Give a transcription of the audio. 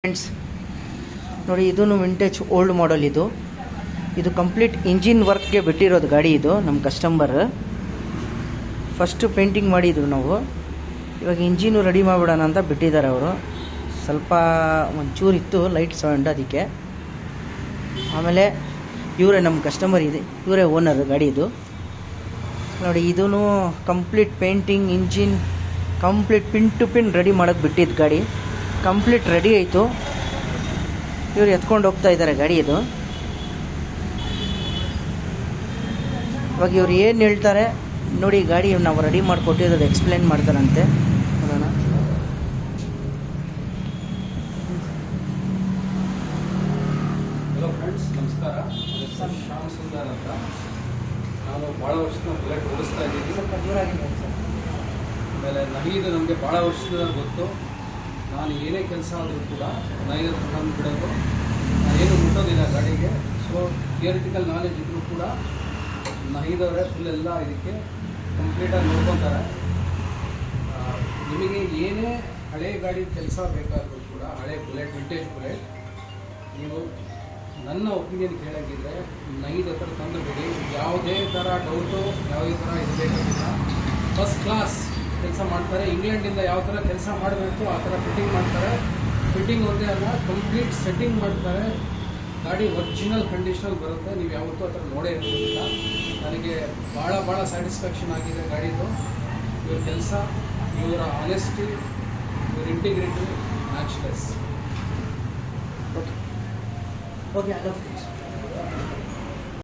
Friends ನೋಡಿ, ಇದೂ vintage old model. ಇದು ಕಂಪ್ಲೀಟ್ ಇಂಜಿನ್ ವರ್ಕ್ಗೆ ಬಿಟ್ಟಿರೋದು ಗಾಡಿ. ಇದು ನಮ್ಮ ಕಸ್ಟಮರ್ ಫಸ್ಟು ಪೇಂಟಿಂಗ್ ಮಾಡಿದ್ರು ನಾವು. ಇವಾಗ ಇಂಜಿನು ರೆಡಿ ಮಾಡಿಬಿಡೋಣ ಅಂತ ಬಿಟ್ಟಿದ್ದಾರೆ ಅವರು. ಸ್ವಲ್ಪ ಒಂಚೂರು ಇತ್ತು ಲೈಟ್ ಸೌಂಡ್, ಅದಕ್ಕೆ. ಆಮೇಲೆ ಇವರೇ ನಮ್ಮ ಕಸ್ಟಮರ್, ಇವರೇ ಓನರ್ ಗಾಡಿದು. ನೋಡಿ, ಇದೂ complete painting, engine complete pin to pin ready ಮಾಡೋಕ್ಕೆ ಬಿಟ್ಟಿದ್ದು ಗಾಡಿ. ಕಂಪ್ಲೀಟ್ ರೆಡಿ ಆಯಿತು. ಇವರು ಎತ್ಕೊಂಡು ಹೋಗ್ತಾ ಇದ್ದಾರೆ ಗಾಡಿ. ಇದು ಇವಾಗ ಇವ್ರು ಏನು ಹೇಳ್ತಾರೆ ನೋಡಿ, ಗಾಡಿ ನಾವು ರೆಡಿ ಮಾಡಿಕೊಟ್ಟಿರೋದು ಎಕ್ಸ್ಪ್ಲೇನ್ ಮಾಡ್ತಾರಂತೆ. ನೋಡೋಣ. ಹಲೋ ಫ್ರೆಂಡ್ಸ್, ನಮಸ್ಕಾರ. ಶ್ಯಾಮ್ ಸುಂದರ್ ಅಂತ. ನಾನು ಭಾಳ ವರ್ಷದ ಬುಲೆಟ್ ಓಡಿಸ್ತಾ ಇದ್ದೀನಿ. ಸ್ವಲ್ಪ ದೂರಾಗಿದೆ ಸರ್. ಆಮೇಲೆ ನಹೀದ್ ನಮಗೆ ಭಾಳ ವರ್ಷದಿಂದ ಗೊತ್ತು. ನಾನು ಏನೇ ಕೆಲಸ ಆದರೂ ಕೂಡ ನಹೀದ್ ತಂದು ಬಿಡೋದು, ನಾನೇನು ಮುಟ್ಟೋದಿಲ್ಲ ಗಾಡಿಗೆ. ಸೊ ಥಿಯರಿಟಿಕಲ್ ನಾಲೆಜ್ ಇದ್ದರೂ ಕೂಡ ನಹೀದ್ ಅವರೇ ಫುಲ್ ಎಲ್ಲ ಇದಕ್ಕೆ ಕಂಪ್ಲೀಟಾಗಿ ನೋಡ್ಕೊತಾರೆ. ನಿಮಗೆ ಏನೇ ಹಳೆ ಗಾಡಿ ಕೆಲಸ ಬೇಕಾದರೂ ಕೂಡ, ಹಳೆ ಬುಲೆಟ್, ವಿಂಟೇಜ್ ಬುಲೆಟ್, ನೀವು ನನ್ನ ಒಪಿನಿಯನ್ ಕೇಳೋಂಗಿದ್ರೆ ನಹೀದ್ ಹತ್ರ ತಂದು ಬಿಡಿ. ಯಾವುದೇ ಥರ ಡೌಟು, ಯಾವುದೇ ಥರ ಇದು ಬೇಕಾಗಿಲ್ಲ. ಫಸ್ಟ್ ಕ್ಲಾಸ್ ಕೆಲಸ ಮಾಡ್ತಾರೆ. ಇಂಗ್ಲೆಂಡಿಂದ ಯಾವ ಥರ ಕೆಲಸ ಮಾಡಬೇಕು ಆ ಥರ ಫಿಟ್ಟಿಂಗ್ ಮಾಡ್ತಾರೆ. ಫಿಟ್ಟಿಂಗ್ ಒಂದೇ ಅಲ್ಲ, ಕಂಪ್ಲೀಟ್ ಸೆಟ್ಟಿಂಗ್ ಮಾಡ್ತಾರೆ. ಗಾಡಿ ಒರಿಜಿನಲ್ ಕಂಡೀಷನಲ್ಲಿ ಬರುತ್ತೆ. ನೀವು ಯಾವತ್ತೂ ಆ ಥರ ನೋಡೇ ಇರೋದಿಲ್ಲ. ನನಗೆ ಭಾಳ ಸ್ಯಾಟಿಸ್ಫ್ಯಾಕ್ಷನ್ ಆಗಿದೆ ಗಾಡಿದು. ಇವ್ರ ಕೆಲಸ, ಇವರ ಆನೆಸ್ಟಿ, ಇವ್ರ ಇಂಟಿಗ್ರಿಟಿ ಮ್ಯಾಚ್ಲೆಸ್. ಓಕೆ,